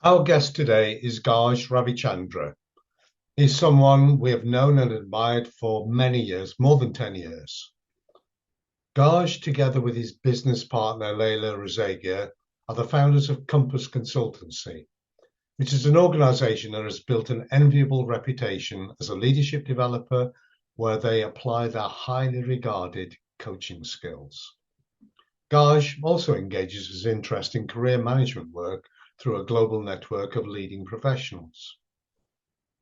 Our guest today is Gaj Ravichandra. He's someone we have known and admired for many years, more than 10 years. Gaj, together with his business partner Leila Razagia, are the founders of Kompass Consultancy, which is an organization that has built an enviable reputation as a leadership developer where they apply their highly regarded coaching skills. Gaj also engages his interest in career management work through a global network of leading professionals.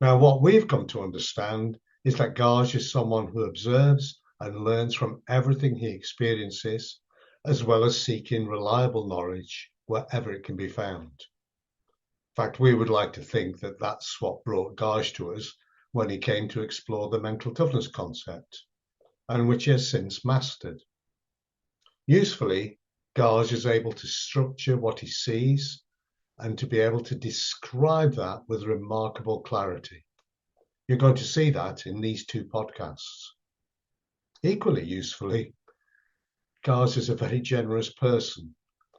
Now, what we've come to understand is that Gaj is someone who observes and learns from everything he experiences, as well as seeking reliable knowledge wherever it can be found. In fact, we would like to think that that's what brought Gaj to us when he came to explore the mental toughness concept, and which he has since mastered. Usefully, Gaj is able to structure what he sees and to be able to describe that with remarkable clarity. You're going to see that in these two podcasts. Equally usefully, Gaj is a very generous person.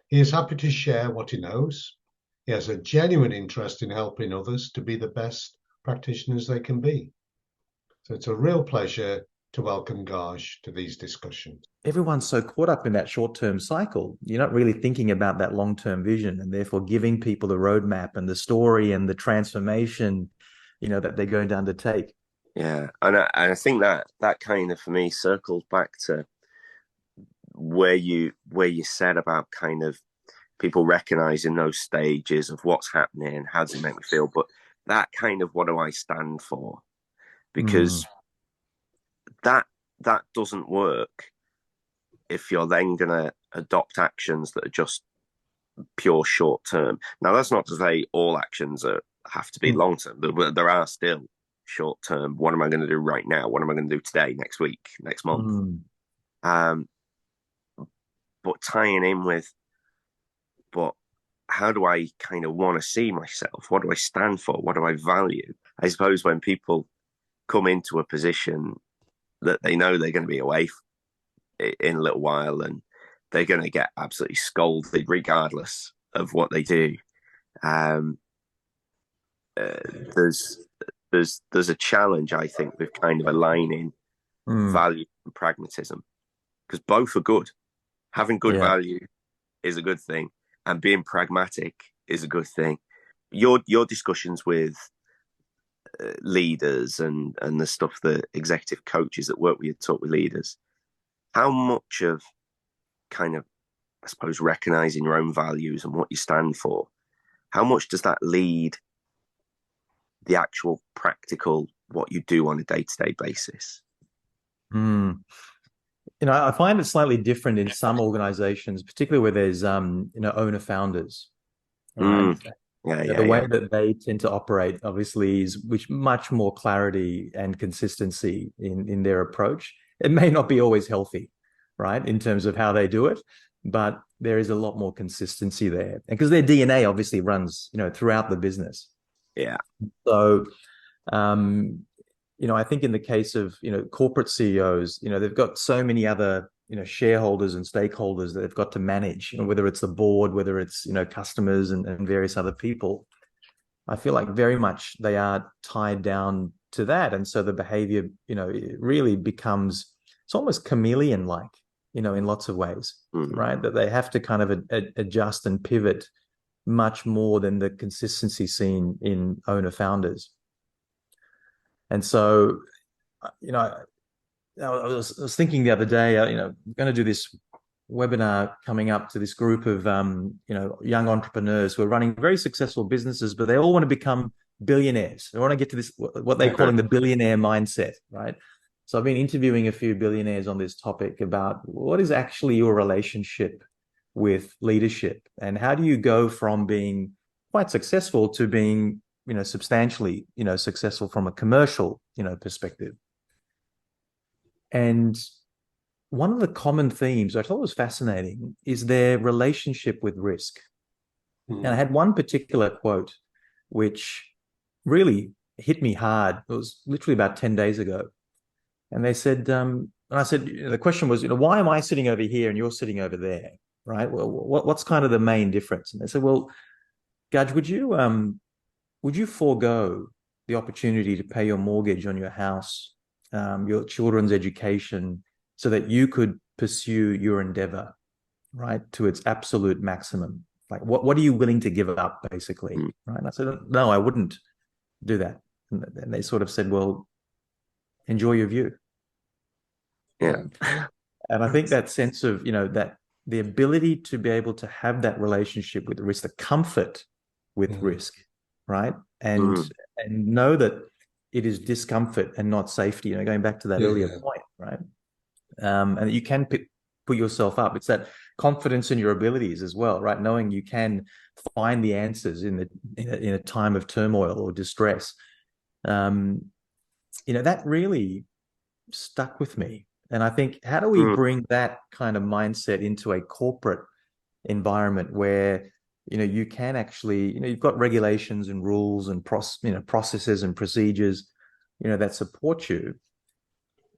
He is happy to share what he knows. He has a genuine interest in helping others to be the best practitioners they can be. So it's a real pleasure to welcome Gaj to these discussions. Everyone's so caught up in that short-term cycle. You're not really thinking about that long-term vision, and therefore giving people the roadmap and the story and the transformation, that they're going to undertake. Yeah, and I think that kind of, for me, circles back to where you said about kind of people recognizing those stages of what's happening, how does it make me feel, but that kind of, what do I stand for? Because that doesn't work if you're then going to adopt actions that are just pure short term. Now, that's not to say all actions have to be long term, but there are still short term. What am I going to do right now? What am I going to do today, next week, next month? But tying in with, but how do I kind of want to see myself? What do I stand for? What do I value? I suppose when people come into a position that they know they're going to be away in a little while and they're going to get absolutely scolded regardless of what they do, there's a challenge, I think, with kind of aligning value and pragmatism, because both are good. Having good value is a good thing, and being pragmatic is a good thing. Your discussions with leaders and the stuff, the executive coaches that work with you, talk with leaders, how much of kind of, I suppose, recognizing your own values and what you stand for, how much does that lead the actual practical, what you do on a day-to-day basis? I find it slightly different in some organizations, particularly where there's owner founders. Right? The way that they tend to operate, obviously, is with much more clarity and consistency in their approach. It may not be always healthy, right, in terms of how they do it, but there is a lot more consistency there, because their DNA obviously runs, throughout the business. Yeah. So, I think in the case of, corporate CEOs, they've got so many other, shareholders and stakeholders that they've got to manage, whether it's the board, whether it's, customers and various other people. I feel like very much they are tied down to that. And so the behavior, it really becomes, it's almost chameleon-like, in lots of ways, right? That they have to kind of adjust and pivot much more than the consistency seen in owner founders. And so, I was thinking the other day, I'm going to do this webinar coming up to this group of, young entrepreneurs who are running very successful businesses, but they all want to become billionaires. They want to get to this, what they're calling the billionaire mindset, right? So I've been interviewing a few billionaires on this topic about what is actually your relationship with leadership, and how do you go from being quite successful to being, substantially, successful from a commercial, perspective. And one of the common themes I thought was fascinating is their relationship with risk. And I had one particular quote which really hit me hard. It was literally about 10 days ago. And they said, and I said, the question was, why am I sitting over here and you're sitting over there, right? Well, what's kind of the main difference? And they said, well, Gaj, would you forego the opportunity to pay your mortgage on your house, your children's education, so that you could pursue your endeavor, right, to its absolute maximum? Like, what are you willing to give up, basically, right? And I said, no, I wouldn't do that. And they sort of said, well, enjoy your view. Yeah. And I think that sense of, that the ability to be able to have that relationship with risk, the comfort with risk, right? And know that it is discomfort and not safety, going back to that earlier point, right? And that you can put yourself up. It's that confidence in your abilities as well, right? Knowing you can find the answers in a time of turmoil or distress. That really stuck with me. And I think, how do we bring that kind of mindset into a corporate environment where, you can actually, you've got regulations and rules and processes and procedures, that support you,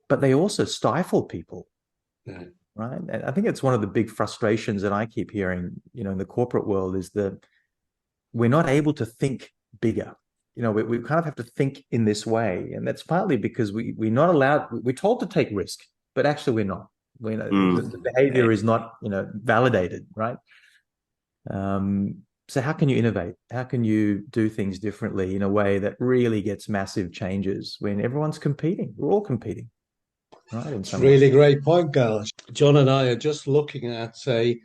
but they also stifle people, right? And I think it's one of the big frustrations that I keep hearing, in the corporate world, is that we're not able to think bigger. We kind of have to think in this way, and that's partly because we're not allowed. We're told to take risk, but actually we're not. The behavior is not, validated, right? So how can you innovate? How can you do things differently in a way that really gets massive changes when everyone's competing? We're all competing, right? It's a really great point, Gaj. John and I are just looking at a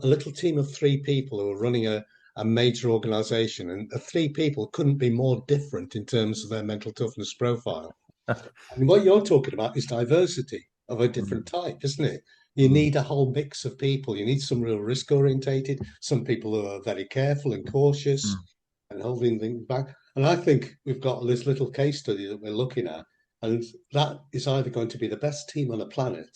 little team of 3 people who are running a major organization, and the 3 people couldn't be more different in terms of their mental toughness profile. And what you're talking about is diversity of a different type, isn't it? You need a whole mix of people. You need some real risk orientated, some people who are very careful and cautious and holding things back. And I think we've got this little case study that we're looking at, and that is either going to be the best team on the planet,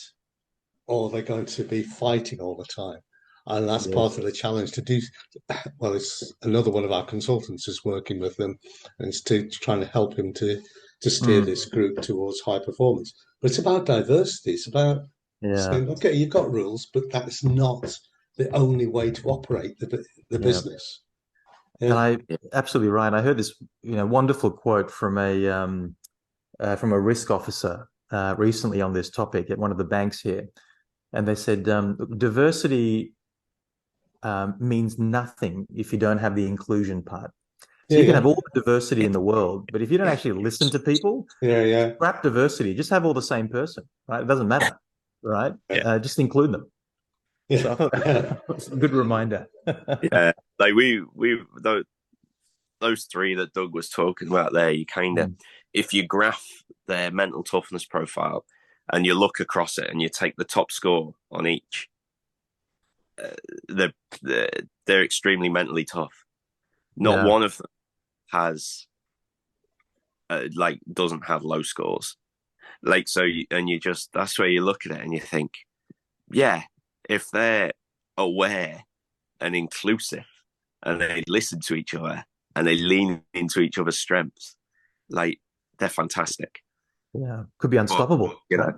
or they're going to be fighting all the time. And that's part of the challenge to do. Well, it's another one of our consultants is working with them, and it's trying to help him to steer this group towards high performance. But it's about diversity. It's about saying, okay, you've got rules, but that's not the only way to operate the business. And I absolutely right. I heard this, wonderful quote from a risk officer recently on this topic at one of the banks here, and they said diversity means nothing if you don't have the inclusion part. So you can have all the diversity in the world, but if you don't actually listen to people, scrap diversity. Just have all the same person, right? It doesn't matter, right? Just include them. Yeah. So I thought that's a good reminder. Like those 3 that Doug was talking about there, you kind of, if you graph their mental toughness profile and you look across it and you take the top score on each, they're extremely mentally tough. Not one of them has doesn't have low scores. That's where you look at it and you think, if they're aware and inclusive and they listen to each other and they lean into each other's strengths, like, they're fantastic. Could be unstoppable. But,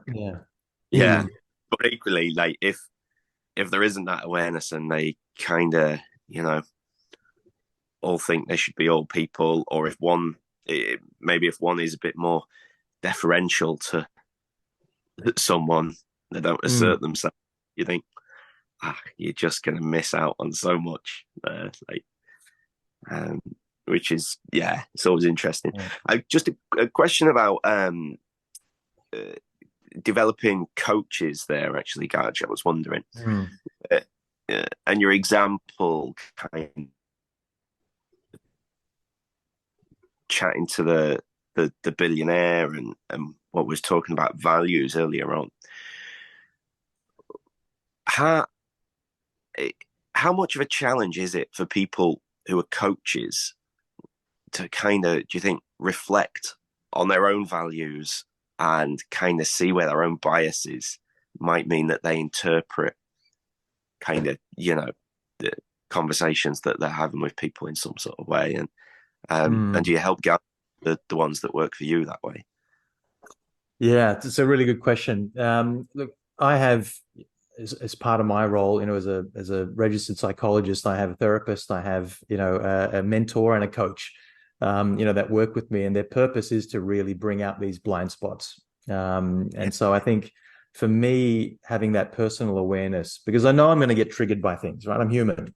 but equally, like, if there isn't that awareness and they kind of, all think they should be all people, or if one is a bit more deferential to someone, they don't assert themselves, you think, you're just going to miss out on so much. Which is, it's always interesting. Just a question about developing coaches there, actually, Gaj. I was wondering, and your example, kind of chatting to the billionaire and what was talking about values earlier on. How much of a challenge is it for people who are coaches to kind of, do you think, reflect on their own values and kind of see where their own biases might mean that they interpret kind of, the conversations that they're having with people in some sort of way? And do you help get the ones that work for you that way? Yeah, it's a really good question. Look, I have as part of my role, as a registered psychologist, I have a therapist, I have, a mentor and a coach, that work with me, and their purpose is to really bring out these blind spots. And so I think for me, having that personal awareness, because I know I'm going to get triggered by things, right? I'm human.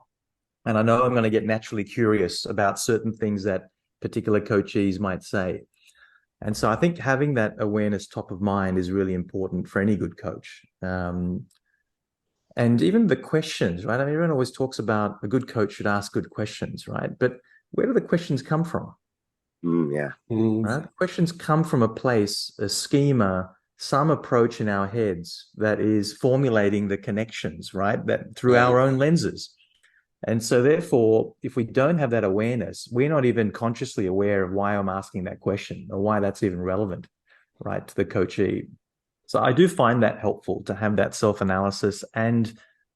And I know I'm going to get naturally curious about certain things that particular coachees might say. And so I think having that awareness top of mind is really important for any good coach. And even the questions, right? I mean, everyone always talks about a good coach should ask good questions, right? But where do the questions come from? Right? Questions come from a place, a schema, some approach in our heads that is formulating the connections, right? That through our own lenses. And so therefore, if we don't have that awareness, we're not even consciously aware of why I'm asking that question or why that's even relevant, right, to the coachee. So I do find that helpful to have that self-analysis and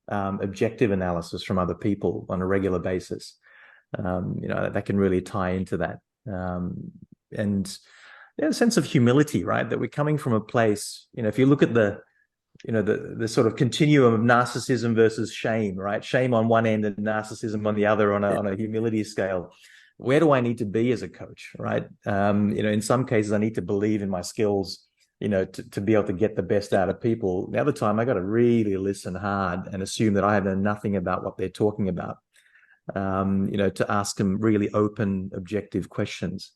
objective analysis from other people on a regular basis. That can really tie into that. And a sense of humility, right? That we're coming from a place, if you look at the sort of continuum of narcissism versus shame, right? Shame on one end and narcissism on the other on a humility scale. Where do I need to be as a coach, right? In some cases, I need to believe in my skills, to be able to get the best out of people. The other time, I got to really listen hard and assume that I know nothing about what they're talking about, to ask them really open, objective questions.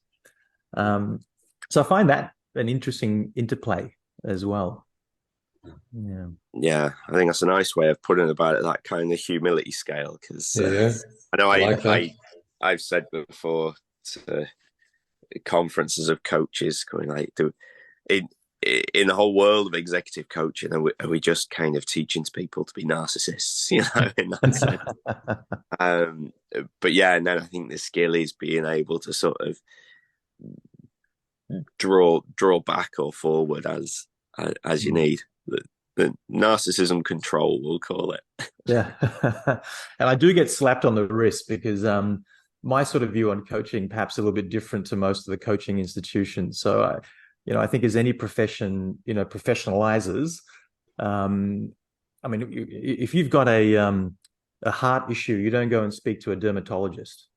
So I find that an interesting interplay as well. Yeah, I think that's a nice way of putting about it, that kind of humility scale, because I know I've said before to conferences of coaches going like, in the whole world of executive coaching, are we just kind of teaching people to be narcissists, in that sense? But yeah, and then I think the skill is being able to sort of draw back or forward as you need. The narcissism control, we'll call it. Yeah. And I do get slapped on the wrist because my sort of view on coaching perhaps a little bit different to most of the coaching institutions. So I think as any profession professionalizes, I mean, if you've got a heart issue, you don't go and speak to a dermatologist,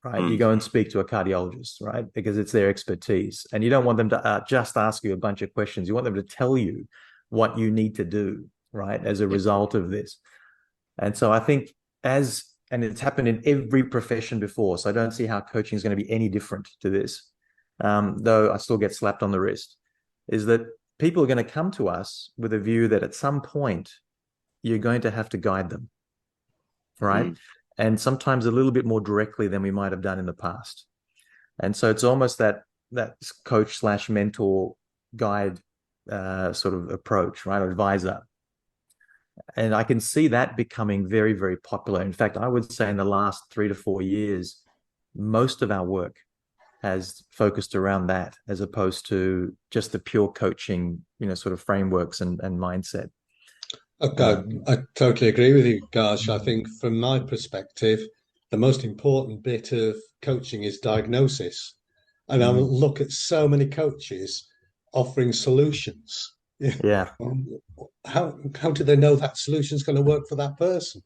right? You go and speak to a cardiologist, right? Because it's their expertise, and you don't want them to just ask you a bunch of questions. You want them to tell you what you need to do, right, as a result of this. And so I think and it's happened in every profession before, so I don't see how coaching is going to be any different to this, though I still get slapped on the wrist, is that people are going to come to us with a view that at some point you're going to have to guide them, right? And sometimes a little bit more directly than we might have done in the past. And so it's almost that coach/mentor guide sort of approach, right? Advisor. And I can see that becoming very, very popular. In fact, I would say in the last 3 to 4 years, most of our work has focused around that as opposed to just the pure coaching, sort of frameworks and mindset. Okay, I totally agree with you, Gaj. I think from my perspective, the most important bit of coaching is diagnosis. And I look at so many coaches offering solutions. Yeah. How do they know that solution is going to work for that person?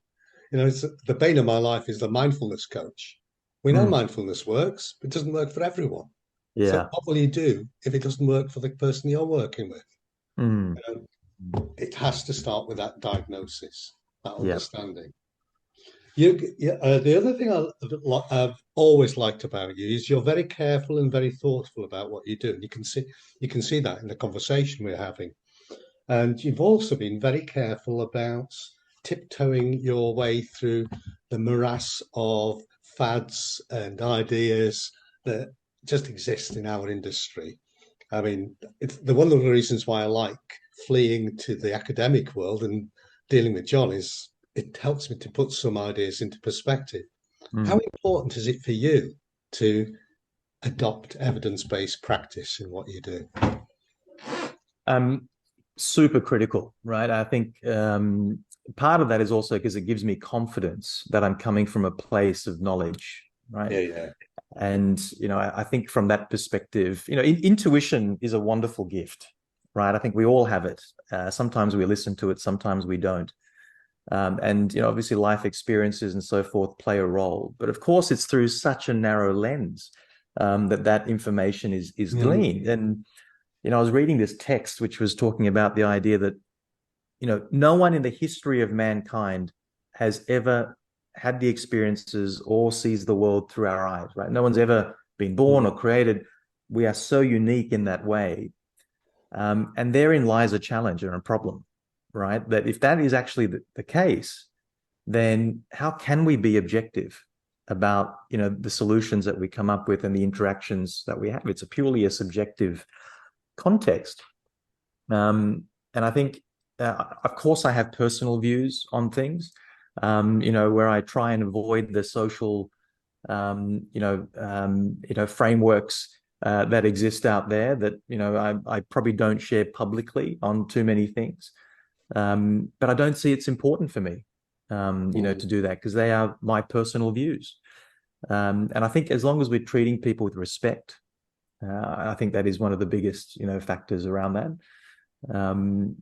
It's the bane of my life is the mindfulness coach. We know mindfulness works, but it doesn't work for everyone. Yeah. So what will you do if it doesn't work for the person you're working with? It has to start with that diagnosis, that understanding. The other thing I've always liked about you is you're very careful and very thoughtful about what you do. And you can see that in the conversation we're having. And you've also been very careful about tiptoeing your way through the morass of fads and ideas that just exist in our industry. I mean, it's one of the reasons why I like fleeing to the academic world and dealing with John is it helps me to put some ideas into perspective. How important is it for you to adopt evidence-based practice in what you do? Super critical, right? I think part of that is also because it gives me confidence that I'm coming from a place of knowledge, right? Yeah. And, I think from that perspective, intuition is a wonderful gift, right? I think we all have it. Sometimes we listen to it, sometimes we don't. And obviously life experiences and so forth play a role. But of course, it's through such a narrow lens that information is gleaned. And I was reading this text which was talking about the idea that no one in the history of mankind has ever had the experiences or sees the world through our eyes, right? No one's ever been born or created. We are so unique in that way. And therein lies a challenge and a problem, right? That if that is actually the case, then how can we be objective about, the solutions that we come up with and the interactions that we have? It's purely a subjective context. And I think, of course, I have personal views on things, where I try and avoid the social, frameworks that exist out there that, I probably don't share publicly on too many things. But I don't see it's important for me, to do that because they are my personal views. And I think as long as we're treating people with respect, I think that is one of the biggest, factors around that.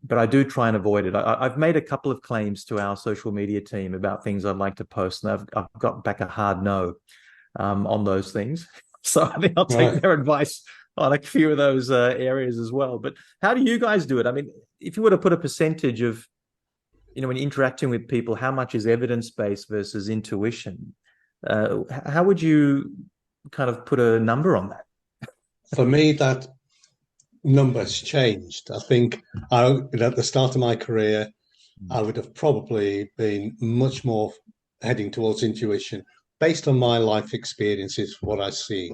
But I do try and avoid it. I've made a couple of claims to our social media team about things I'd like to post, and I've got back a hard no on those things. So I think I'll take their advice on a few of those areas as well. But how do you guys do it? I mean, if you were to put a percentage of, when you're interacting with people, how much is evidence-based versus intuition? How would you kind of put a number on that? For me, that number's changed. I think at the start of my career, I would have probably been much more heading towards intuition based on my life experiences, what I see.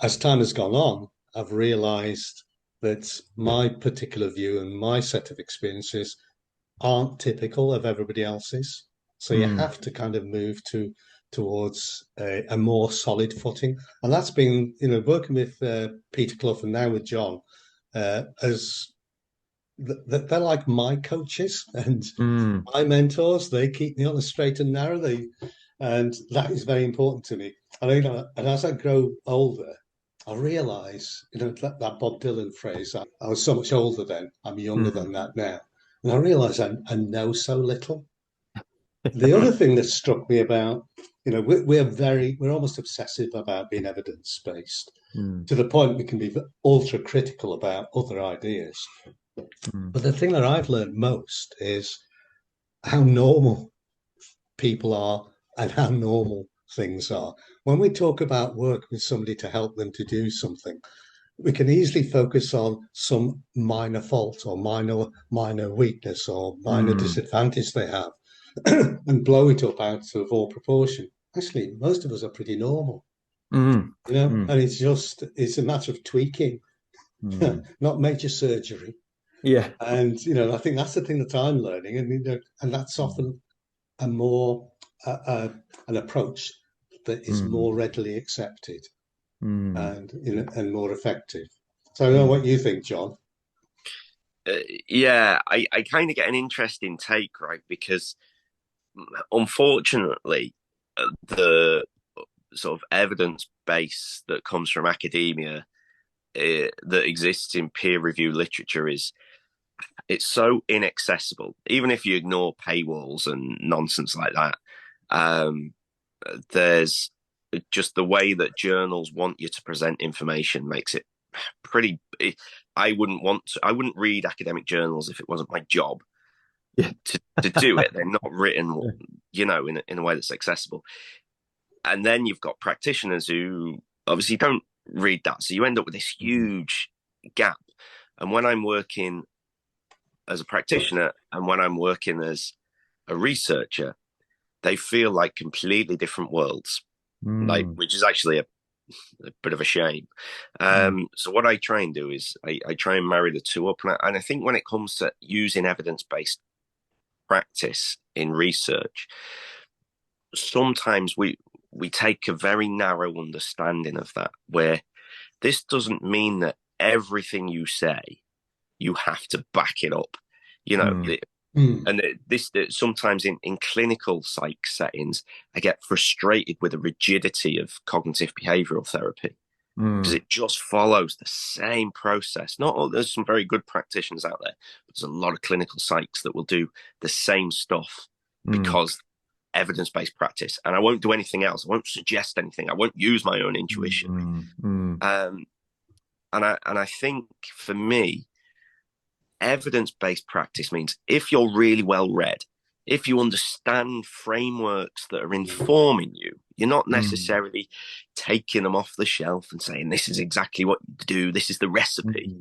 As time has gone on, I've realized that my particular view and my set of experiences aren't typical of everybody else's. So you have to kind of move towards a more solid footing. And that's been, working with Peter Clough and now with John, as they're like my coaches and my mentors. They keep me on the straight and narrow. And that is very important to me. And as I grow older, I realise, that Bob Dylan phrase, I was so much older then, I'm younger than that now. And I realise I know so little. The other thing that struck me about, we're almost obsessive about being evidence-based to the point we can be ultra critical about other ideas. But the thing that I've learned most is how normal people are and how normal things are. When we talk about work with somebody to help them to do something, we can easily focus on some minor fault or minor weakness or minor disadvantage they have and blow it up out of all proportion. Actually, most of us are pretty normal, and it's a matter of tweaking, not major surgery. Yeah. And, I think that's the thing that I'm learning. And that's often a more an approach that is more readily accepted and more effective. So I don't know what you think, John. I kind of get an interesting take, right? Because unfortunately, the sort of evidence base that comes from academia that exists in peer review literature it's so inaccessible. Even if you ignore paywalls and nonsense like that, there's just the way that journals want you to present information makes it pretty. I wouldn't read academic journals if it wasn't my job to do it. They're not written, in a way that's accessible. And then you've got practitioners who obviously don't read that, so you end up with this huge gap. And when I'm working as a practitioner and when I'm working as a researcher, they feel like completely different worlds, which is actually a bit of a shame. So what I try and do is I try and marry the two up. And I think when it comes to using evidence-based practice in research, sometimes we take a very narrow understanding of that, where this doesn't mean that everything you say you have to back it up, and this sometimes in clinical psych settings I get frustrated with the rigidity of cognitive behavioral therapy, because it just follows the same process. Not all, there's some very good practitioners out there, but there's a lot of clinical psychs that will do the same stuff because evidence-based practice. And I won't do anything else. I won't suggest anything. I won't use my own intuition. And I think for me, evidence-based practice means if you're really well read, if you understand frameworks that are informing you, you're not necessarily taking them off the shelf and saying, this is exactly what you do, this is the recipe.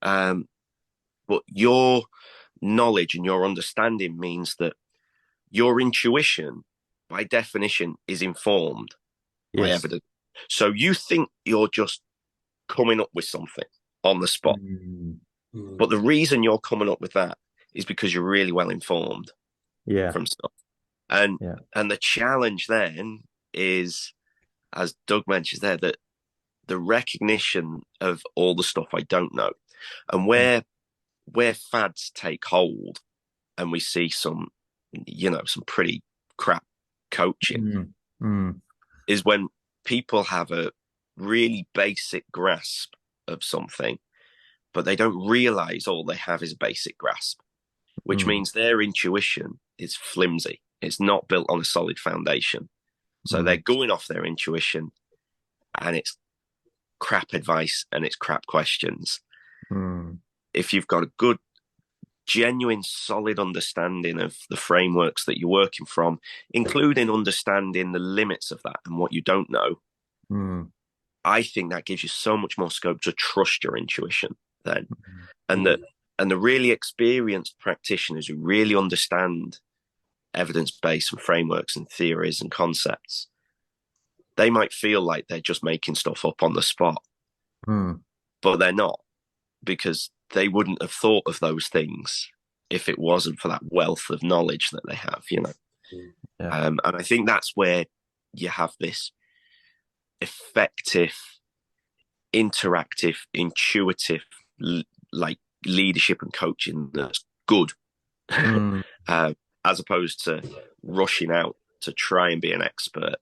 But your knowledge and your understanding means that your intuition, by definition, is informed by evidence. So you think you're just coming up with something on the spot. But the reason you're coming up with that is because you're really well informed from stuff. And the challenge then is, as Doug mentions there, that the recognition of all the stuff I don't know, and where fads take hold and we see some pretty crap coaching is when people have a really basic grasp of something, but they don't realize all they have is a basic grasp, which means their intuition is flimsy. It's not built on a solid foundation. So they're going off their intuition, and it's crap advice and it's crap questions. If you've got a good, genuine, solid understanding of the frameworks that you're working from, including understanding the limits of that and what you don't know, I think that gives you so much more scope to trust your intuition then. And the really experienced practitioners who really understand evidence-based and frameworks and theories and concepts, they might feel like they're just making stuff up on the spot, but they're not, because they wouldn't have thought of those things if it wasn't for that wealth of knowledge that they have, and I think that's where you have this effective, interactive, intuitive, like leadership and coaching that's good, as opposed to rushing out to try and be an expert.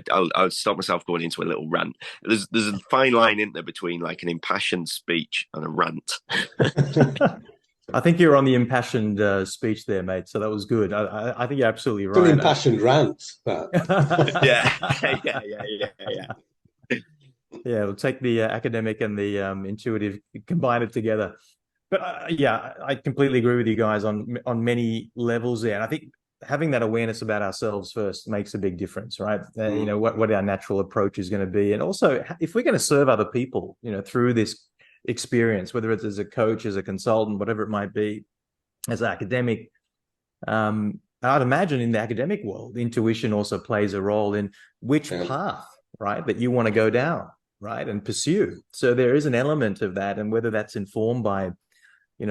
I'll stop myself going into a little rant. There's a fine line in there between like an impassioned speech and a rant. I think you're on the impassioned speech there, mate. So that was good. I think you're absolutely right. An impassioned rant. Yeah, we'll take the academic and the intuitive, combine it together. But I completely agree with you guys on many levels there. And I think having that awareness about ourselves first makes a big difference, right? What our natural approach is going to be. And also, if we're going to serve other people, through this experience, whether it's as a coach, as a consultant, whatever it might be, as an academic, I'd imagine in the academic world, intuition also plays a role in which path, right, that you want to go down, right, and pursue. So there is an element of that, and whether that's informed by,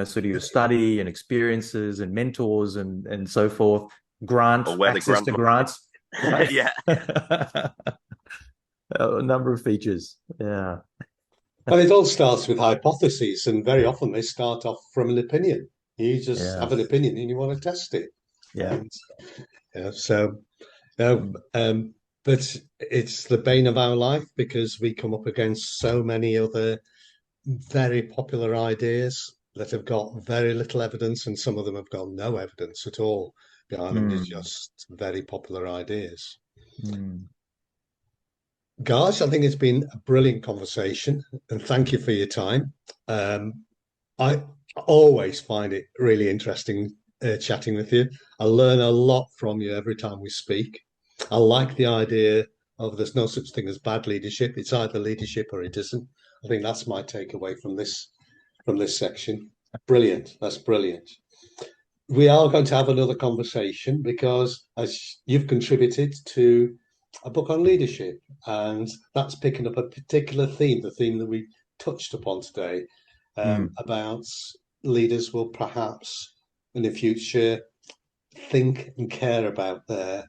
sort of your study and experiences and mentors and so forth, access to grants. Right? A number of features. Yeah. Well, it all starts with hypotheses, and very often they start off from an opinion. You just have an opinion and you want to test it. But it's the bane of our life, because we come up against so many other very popular ideas that have got very little evidence, and some of them have got no evidence at all behind them. They're just very popular ideas. Guys, I think it's been a brilliant conversation, and thank you for your time. I always find it really interesting chatting with you. I learn a lot from you every time we speak. I like the idea of there's no such thing as bad leadership. It's either leadership or it isn't. I think that's my takeaway from this section. Brilliant. That's brilliant. We are going to have another conversation, because as you've contributed to a book on leadership, and that's picking up a particular theme, the theme that we touched upon today, about leaders will perhaps in the future think and care about their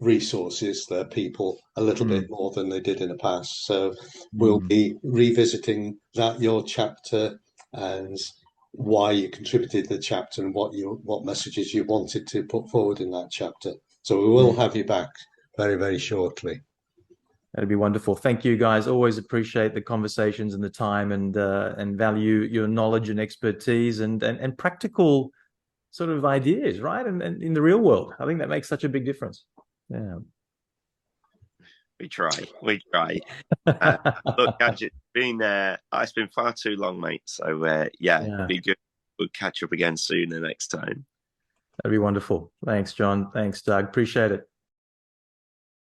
resources, their people, a little bit more than they did in the past. So we'll be revisiting that, your chapter, and why you contributed to the chapter, and what messages you wanted to put forward in that chapter. So we will have you back very, very shortly. That'd be wonderful. Thank you, guys. Always appreciate the conversations and the time, and value your knowledge and expertise and practical sort of ideas, right? And in the real world, I think that makes such a big difference. Yeah. We try. Look, Gaj, it's been far too long, mate. So Yeah. be good. We'll catch up again soon the next time. That'd be wonderful. Thanks, John. Thanks, Doug. Appreciate it.